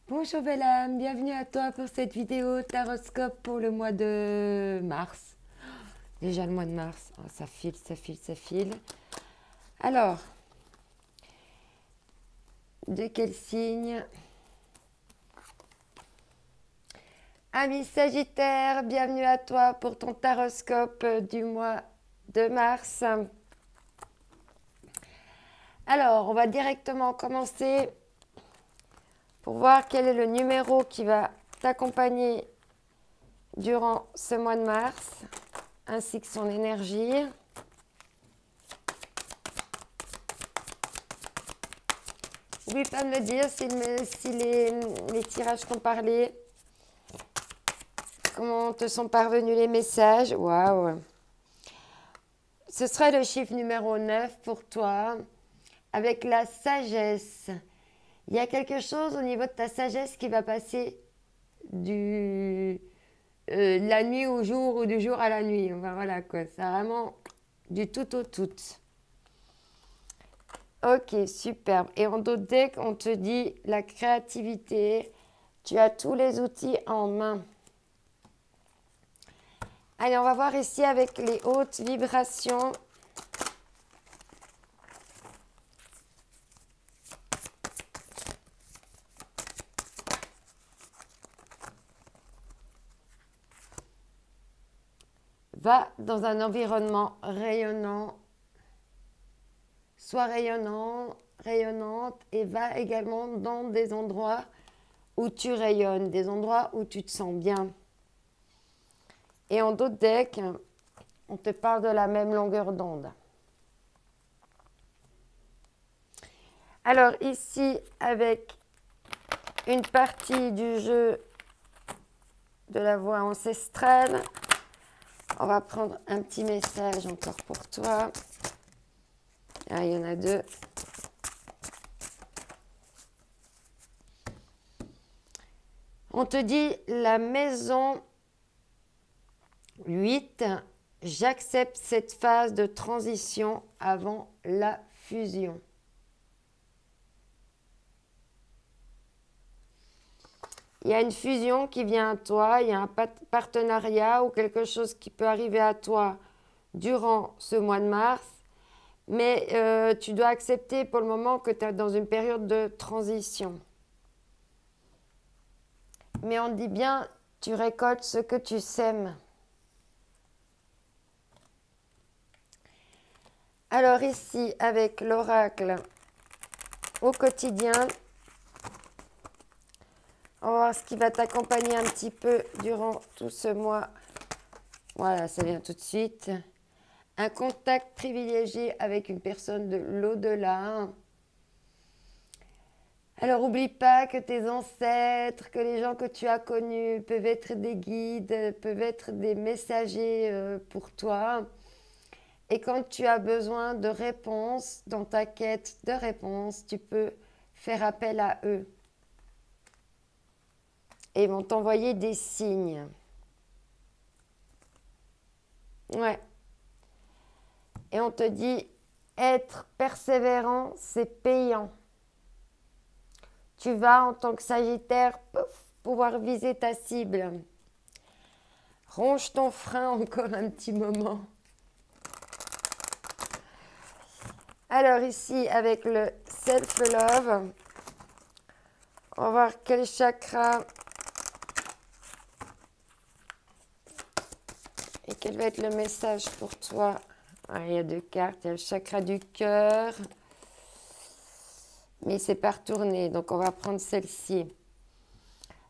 Bonjour belle âme, bienvenue à toi pour cette vidéo taroscope pour le mois de mars. Déjà le mois de mars, oh, ça file, ça file, ça file. Alors, de quel signe? Ami Sagittaire, bienvenue à toi pour ton taroscope du mois de mars. Alors, on va directement commencer pour voir quel est le numéro qui va t'accompagner durant ce mois de mars, ainsi que son énergie. N'oublie pas de me dire si les tirages t'ont parlé, comment te sont parvenus les messages. Waouh! Ce sera le chiffre numéro 9 pour toi, avec la sagesse. Il y a quelque chose au niveau de ta sagesse qui va passer de la nuit au jour ou du jour à la nuit. Enfin, voilà quoi, c'est vraiment du tout au tout. Ok, superbe. Et en d'autres decks, on te dit la créativité. Tu as tous les outils en main. Allez, on va voir ici avec les hautes vibrations. Va dans un environnement rayonnant. Sois rayonnant, rayonnante et va également dans des endroits où tu rayonnes, des endroits où tu te sens bien. Et en d'autres decks, on te parle de la même longueur d'onde. Alors ici, avec une partie du jeu de la voix ancestrale, on va prendre un petit message encore pour toi. Ah, il y en a deux. On te dit la maison 8, j'accepte cette phase de transition avant la fusion. Il y a une fusion qui vient à toi, il y a un partenariat ou quelque chose qui peut arriver à toi durant ce mois de mars, mais tu dois accepter pour le moment que tu es dans une période de transition. Mais on dit bien, tu récoltes ce que tu sèmes. Alors ici, avec l'oracle au quotidien, on va voir ce qui va t'accompagner un petit peu durant tout ce mois. Voilà, ça vient tout de suite. Un contact privilégié avec une personne de l'au-delà. Alors, n'oublie pas que tes ancêtres, que les gens que tu as connus peuvent être des guides, peuvent être des messagers pour toi. Et quand tu as besoin de réponses, dans ta quête de réponses, tu peux faire appel à eux. Et ils vont t'envoyer des signes. Ouais. Et on te dit, être persévérant, c'est payant. Tu vas, en tant que Sagittaire, pouvoir viser ta cible. Ronge ton frein encore un petit moment. Alors ici, avec le self-love, on va voir quel chakra et quel va être le message pour toi. Ah, il y a deux cartes, il y a le chakra du cœur, mais c'est pas retourné, donc on va prendre celle-ci.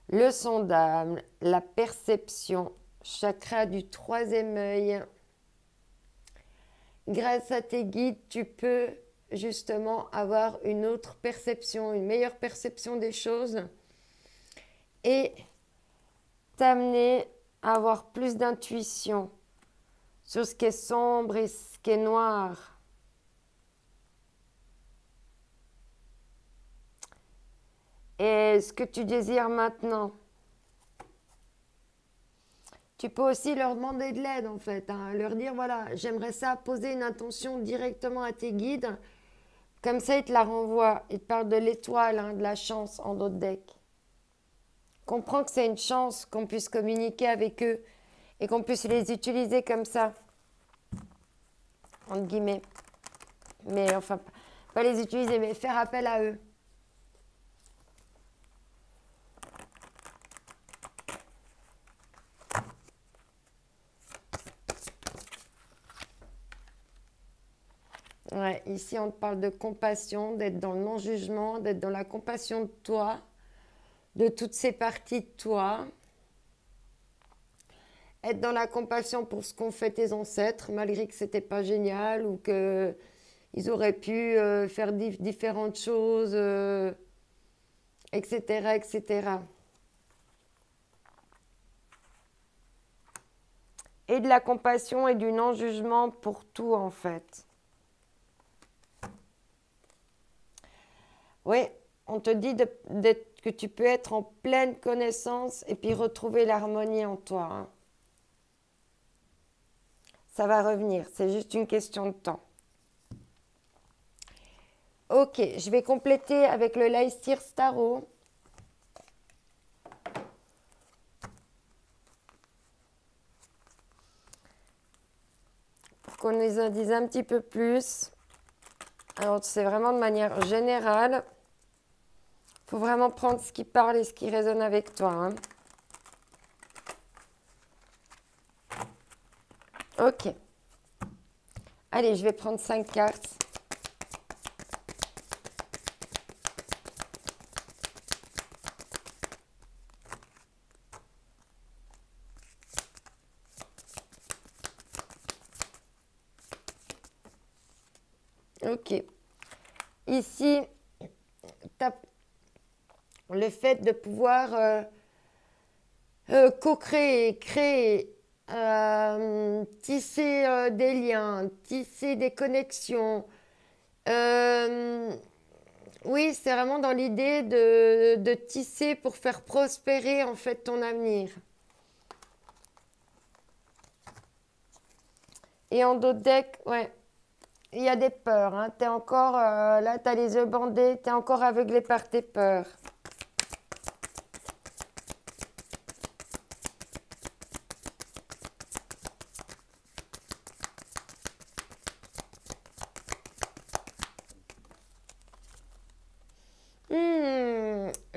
Le sondable, la perception, chakra du troisième œil. Grâce à tes guides, tu peux justement avoir une autre perception, une meilleure perception des choses et t'amener à avoir plus d'intuition sur ce qui est sombre et ce qui est noir. Et ce que tu désires maintenant. Tu peux aussi leur demander de l'aide en fait, hein, leur dire voilà, j'aimerais ça, poser une intention directement à tes guides. Comme ça, ils te la renvoient. Ils te parlent de l'étoile, hein, de la chance en d'autres decks. Comprends que c'est une chance qu'on puisse communiquer avec eux et qu'on puisse les utiliser comme ça, entre guillemets. Mais enfin, pas les utiliser, mais faire appel à eux. Ouais, ici, on te parle de compassion, d'être dans le non-jugement, d'être dans la compassion de toi, de toutes ces parties de toi. Être dans la compassion pour ce qu'ont fait tes ancêtres, malgré que c'était pas génial ou que ils auraient pu faire différentes choses, etc., etc. Et de la compassion et du non-jugement pour tout, en fait. Oui, on te dit que tu peux être en pleine connaissance et puis retrouver l'harmonie en toi, hein. Ça va revenir, c'est juste une question de temps. Ok, je vais compléter avec le Leicester Tarot. Pour qu'on les en dise un petit peu plus. Alors, c'est vraiment de manière générale. Il faut vraiment prendre ce qui parle et ce qui résonne avec toi, hein. Ok. Allez, je vais prendre 5 cartes. Ok. Ici, le fait de pouvoir co-créer, créer, tisser des liens, tisser des connexions. Oui, c'est vraiment dans l'idée de tisser pour faire prospérer en fait ton avenir. Et en dos de deck, ouais, il y a des peurs, hein. T'es encore là, t'as les yeux bandés, t'es encore aveuglé par tes peurs.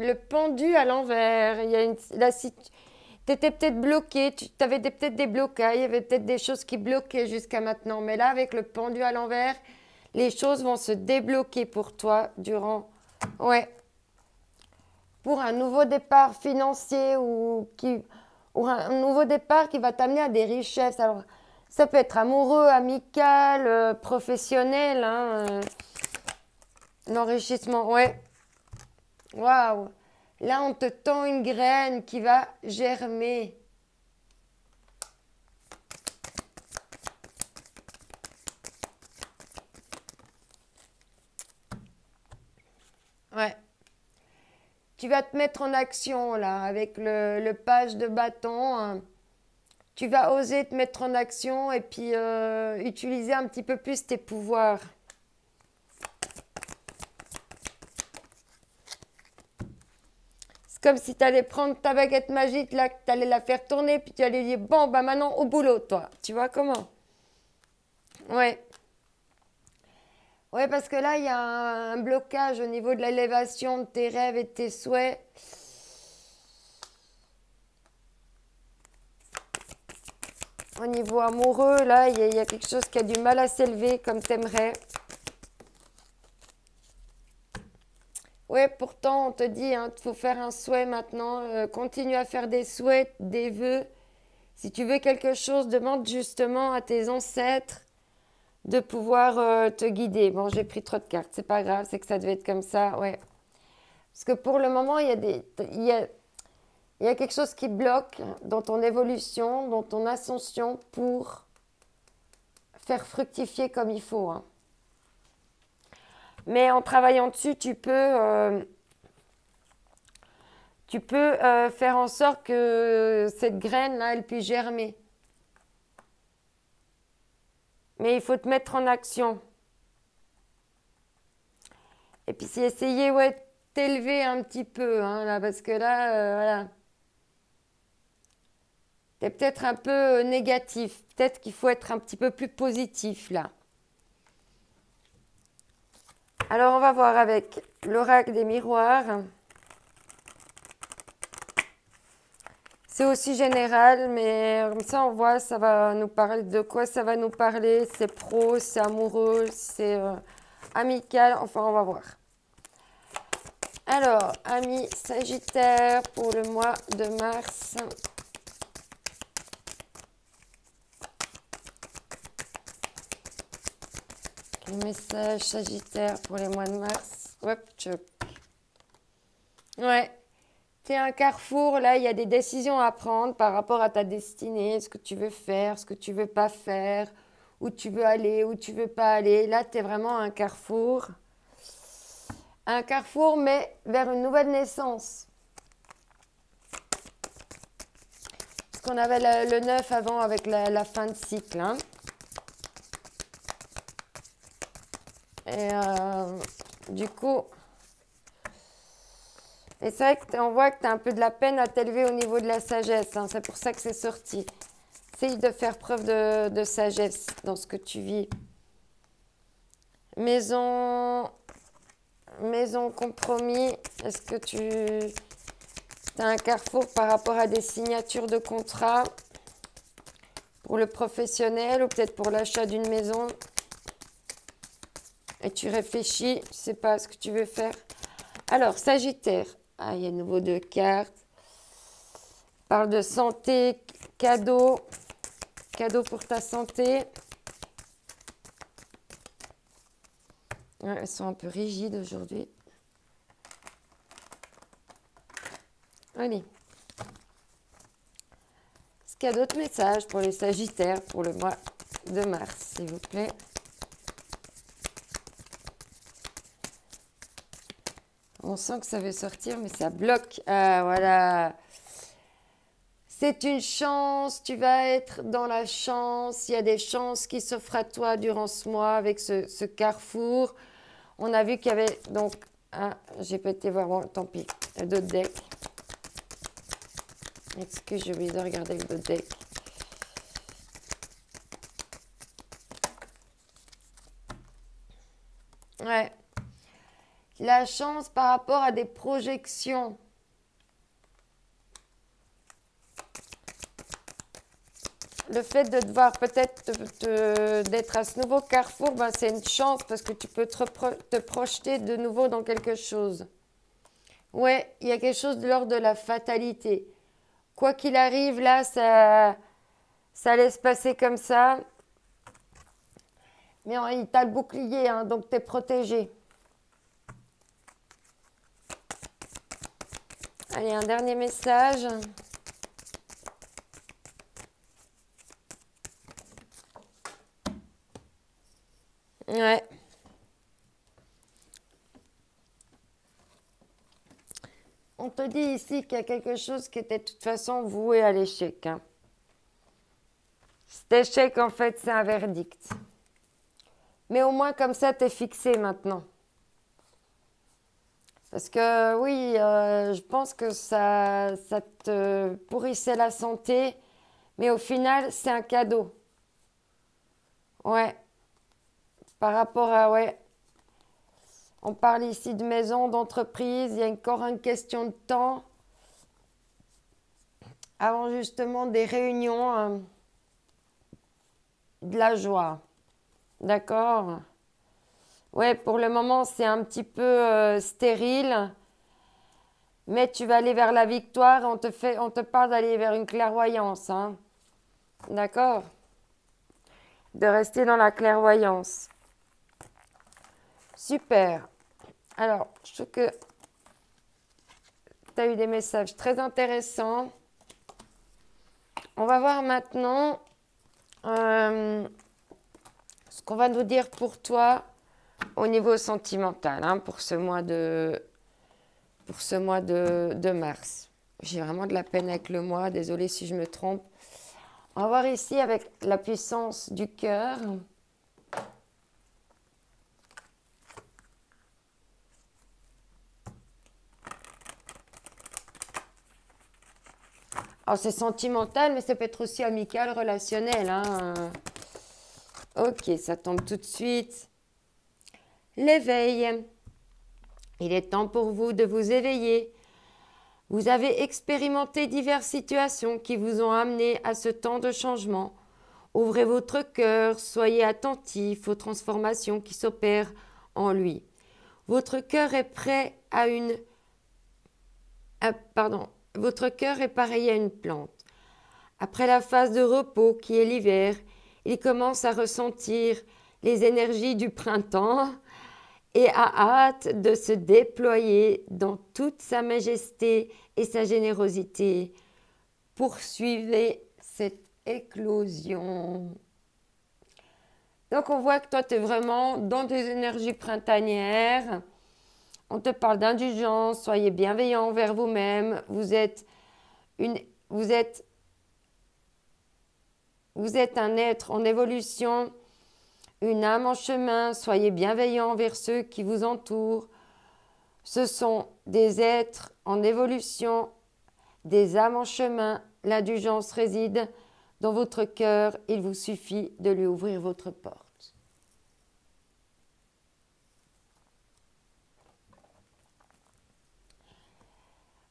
Le pendu à l'envers. Il y a t'étais peut-être bloqué, tu avais peut-être des blocages, il y avait peut-être des choses qui bloquaient jusqu'à maintenant. Mais là, avec le pendu à l'envers, les choses vont se débloquer pour toi durant, ouais, pour un nouveau départ financier ou un nouveau départ qui va t'amener à des richesses. Alors, ça peut être amoureux, amical, professionnel, hein, l'enrichissement, ouais. Waouh! Là, on te tend une graine qui va germer. Ouais. Tu vas te mettre en action là avec le page de bâton, hein. Tu vas oser te mettre en action et puis utiliser un petit peu plus tes pouvoirs. C'est comme si tu allais prendre ta baguette magique là, que tu allais la faire tourner, puis tu allais dire bon, bah maintenant au boulot, toi. Tu vois comment? Ouais. Ouais, parce que là, il y a un blocage au niveau de l'élévation de tes rêves et de tes souhaits. Au niveau amoureux, là, il y a quelque chose qui a du mal à s'élever comme t'aimerais. Ouais, pourtant, on te dit, hein, il faut faire un souhait maintenant. Continue à faire des souhaits, des vœux. Si tu veux quelque chose, demande justement à tes ancêtres de pouvoir te guider. Bon, j'ai pris trop de cartes, c'est pas grave, c'est que ça devait être comme ça, ouais. Parce que pour le moment, il y a quelque chose qui bloque dans ton évolution, dans ton ascension pour faire fructifier comme il faut, hein. Mais en travaillant dessus, tu peux faire en sorte que cette graine-là, elle puisse germer. Mais il faut te mettre en action. Et puis c'est essayer, ouais, de t'élever un petit peu, hein, là, parce que là, voilà. Tu es peut-être un peu négatif. Peut-être qu'il faut être un petit peu plus positif là. Alors, on va voir avec l'oracle des miroirs. C'est aussi général, mais comme ça, on voit, ça va nous parler de quoi ça va nous parler. C'est pro, c'est amoureux, c'est amical. Enfin, on va voir. Alors, amis Sagittaire pour le mois de mars. Le message Sagittaire pour les mois de mars. Hop, tchouk. Ouais. C'est un carrefour, là, il y a des décisions à prendre par rapport à ta destinée, ce que tu veux faire, ce que tu veux pas faire, où tu veux aller, où tu veux pas aller. Là, tu es vraiment à un carrefour. Un carrefour, mais vers une nouvelle naissance. Parce qu'on avait le 9 avant avec la fin de cycle. Hein. Et du coup... Et c'est vrai qu'on voit que tu as un peu de la peine à t'élever au niveau de la sagesse. Hein. C'est pour ça que c'est sorti. Essaye de faire preuve de sagesse dans ce que tu vis. Maison compromis. Est-ce que tu as un carrefour par rapport à des signatures de contrat pour le professionnel ou peut-être pour l'achat d'une maison? Et tu réfléchis, tu ne sais pas ce que tu veux faire. Alors, Sagittaire. Ah, il y a de nouveau 2 cartes. Parle de santé, cadeau. Cadeau pour ta santé. Ouais, elles sont un peu rigides aujourd'hui. Allez. Est-ce qu'il y a d'autres messages pour les Sagittaires pour le mois de mars, s'il vous plaît? On sent que ça veut sortir, mais ça bloque. Ah, voilà. C'est une chance. Tu vas être dans la chance. Il y a des chances qui s'offrent à toi durant ce mois avec ce carrefour. On a vu qu'il y avait donc... Ah, j'ai pas été voir. Bon, tant pis. Il y a d'autres decks. Est-ce que j'ai oublié de regarder le d'autres decks? Ouais. La chance par rapport à des projections. Le fait de devoir peut-être d'être à ce nouveau carrefour, ben c'est une chance parce que tu peux te projeter de nouveau dans quelque chose. Ouais, il y a quelque chose de l'ordre de la fatalité. Quoi qu'il arrive, là, ça laisse passer comme ça. Mais il t'a le bouclier, hein, donc tu es protégé. Allez, un dernier message. Ouais. On te dit ici qu'il y a quelque chose qui était de toute façon voué à l'échec. Hein. Cet échec, en fait, c'est un verdict. Mais au moins, comme ça, tu es fixé maintenant. Parce que, oui, je pense que ça te pourrissait la santé. Mais au final, c'est un cadeau. Ouais. Par rapport à, ouais. On parle ici de maison, d'entreprise. Il y a encore une question de temps. Avant justement des réunions, de la joie. D'accord? Ouais, pour le moment, c'est un petit peu stérile. Mais tu vas aller vers la victoire. On te parle d'aller vers une clairvoyance. Hein. D'accord? De rester dans la clairvoyance. Super. Alors, je trouve que tu as eu des messages très intéressants. On va voir maintenant ce qu'on va nous dire pour toi au niveau sentimental hein, pour ce mois de mars. J'ai vraiment de la peine avec le mois. Désolée si je me trompe. On va voir ici avec la puissance du cœur. Alors, c'est sentimental, mais ça peut être aussi amical, relationnel. Hein. Ok, ça tombe tout de suite. L'éveil. Il est temps pour vous de vous éveiller. Vous avez expérimenté diverses situations qui vous ont amené à ce temps de changement. Ouvrez votre cœur, soyez attentif aux transformations qui s'opèrent en lui. Votre cœur est prêt à une... Votre cœur est pareil à une plante. Après la phase de repos qui est l'hiver, il commence à ressentir les énergies du printemps et a hâte de se déployer dans toute sa majesté et sa générosité. Poursuivez cette éclosion. Donc on voit que toi tu es vraiment dans des énergies printanières. On te parle d'indulgence, soyez bienveillants envers vous-même. Vous êtes un être en évolution, une âme en chemin. Soyez bienveillants envers ceux qui vous entourent. Ce sont des êtres en évolution, des âmes en chemin. L'indulgence réside dans votre cœur. Il vous suffit de lui ouvrir votre porte.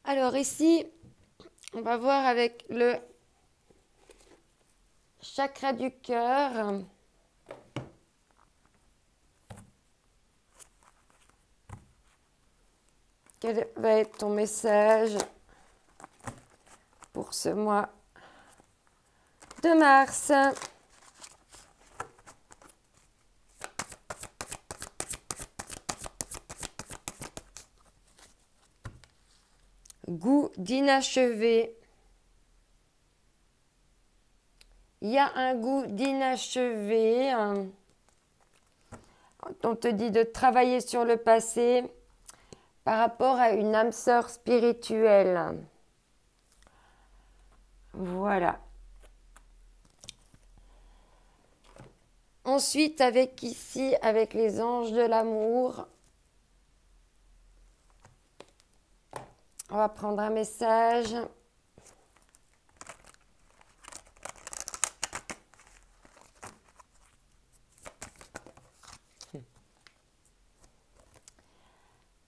Alors ici, on va voir avec le chakra du cœur. Quel va être ton message pour ce mois de mars? Goût d'inachevé. Il y a un goût d'inachevé. On te dit de travailler sur le passé par rapport à une âme sœur spirituelle. Voilà. Ensuite, avec les anges de l'amour, on va prendre un message.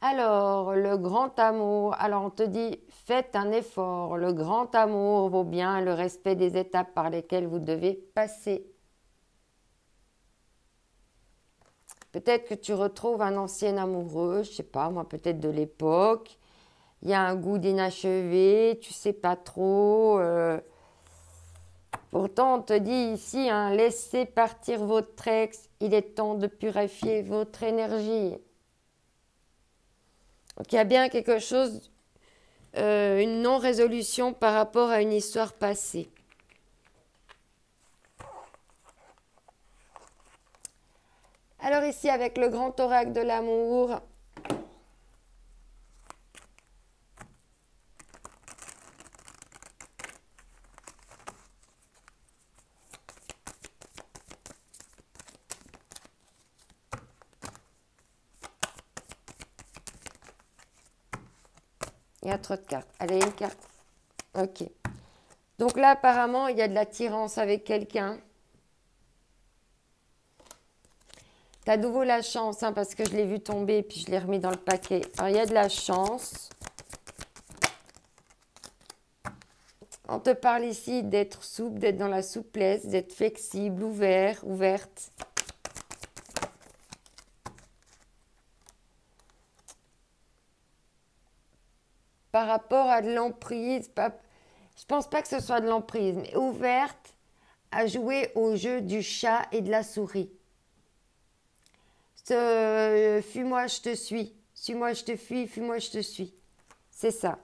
Alors, le grand amour. Alors, on te dit, faites un effort. Le grand amour vaut bien le respect des étapes par lesquelles vous devez passer. Peut-être que tu retrouves un ancien amoureux, je sais pas, moi, peut-être de l'époque. Il y a un goût d'inachevé, tu sais pas trop. Pourtant, on te dit ici, hein, laissez partir votre ex. Il est temps de purifier votre énergie. Donc, il y a bien quelque chose, une non-résolution par rapport à une histoire passée. Alors ici, avec le grand oracle de l'amour, il y a trop de cartes. Allez, une carte. Ok. Donc là, apparemment, il y a de l'attirance avec quelqu'un. Tu as de nouveau la chance, hein, parce que je l'ai vu tomber et puis je l'ai remis dans le paquet. Alors, il y a de la chance. On te parle ici d'être souple, d'être dans la souplesse, d'être flexible, ouverte. Par rapport à de l'emprise, je pense pas que ce soit de l'emprise, mais ouverte à jouer au jeu du chat et de la souris. Fuis-moi, je te suis. Suis-moi, je te fuis. Fuis-moi, je te suis. C'est ça.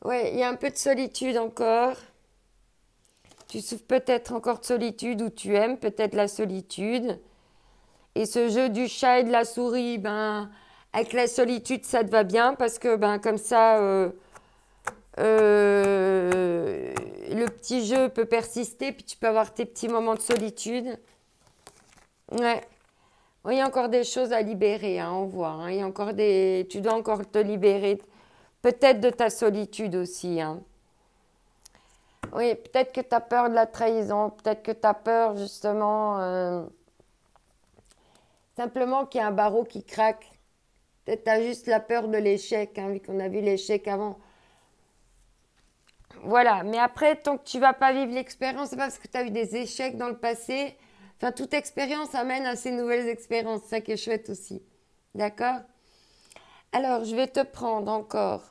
Ouais, il y a un peu de solitude encore. Tu souffres peut-être encore de solitude ou tu aimes peut-être la solitude. Et ce jeu du chat et de la souris, ben, avec la solitude, ça te va bien parce que ben, comme ça, le petit jeu peut persister, puis tu peux avoir tes petits moments de solitude. Ouais. Oui, il y a encore des choses à libérer, hein, on voit. Hein. Il y a encore des... Tu dois encore te libérer, peut-être de ta solitude aussi. Hein. Oui, peut-être que tu as peur de la trahison, peut-être que tu as peur justement, simplement qu'il y a un barreau qui craque. Peut-être tu as juste la peur de l'échec, hein, vu qu'on a vu l'échec avant. Voilà, mais après, tant que tu vas pas vivre l'expérience, c'est pas parce que tu as eu des échecs dans le passé. Enfin, toute expérience amène à ces nouvelles expériences, c'est ça qui est chouette aussi. D'accord? Alors, je vais te prendre encore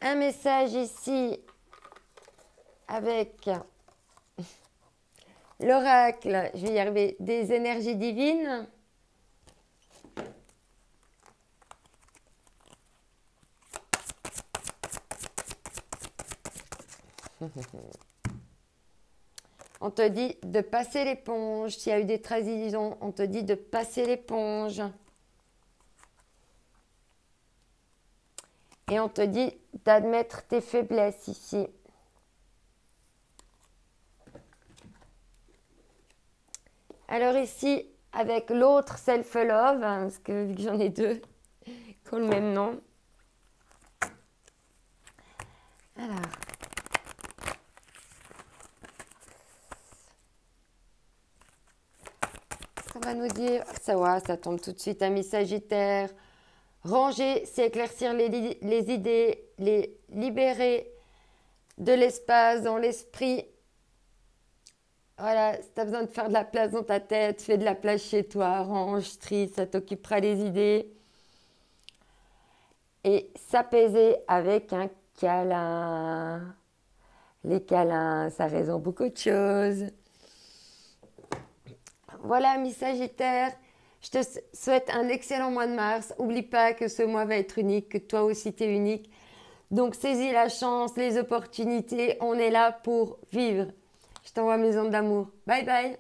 un message ici avec l'oracle, je vais y arriver, des énergies divines. On te dit de passer l'éponge. S'il y a eu des trahisons, on te dit de passer l'éponge. Et on te dit d'admettre tes faiblesses ici. Alors ici, avec l'autre self-love, hein, parce que vu que j'en ai deux qui ont le même nom. Alors. Ça va nous dire, ça tombe tout de suite, amis Sagittaire. Ranger, c'est éclaircir les idées, les libérer de l'espace dans l'esprit. Voilà, si tu as besoin de faire de la place dans ta tête, fais de la place chez toi, range, trie, ça t'occupera les idées. Et s'apaiser avec un câlin. Les câlins, ça résout beaucoup de choses. Voilà, amis Sagittaire, je te souhaite un excellent mois de mars. N'oublie pas que ce mois va être unique, que toi aussi tu es unique. Donc saisis la chance, les opportunités, on est là pour vivre. Je t'envoie mes ondes d'amour. Bye bye.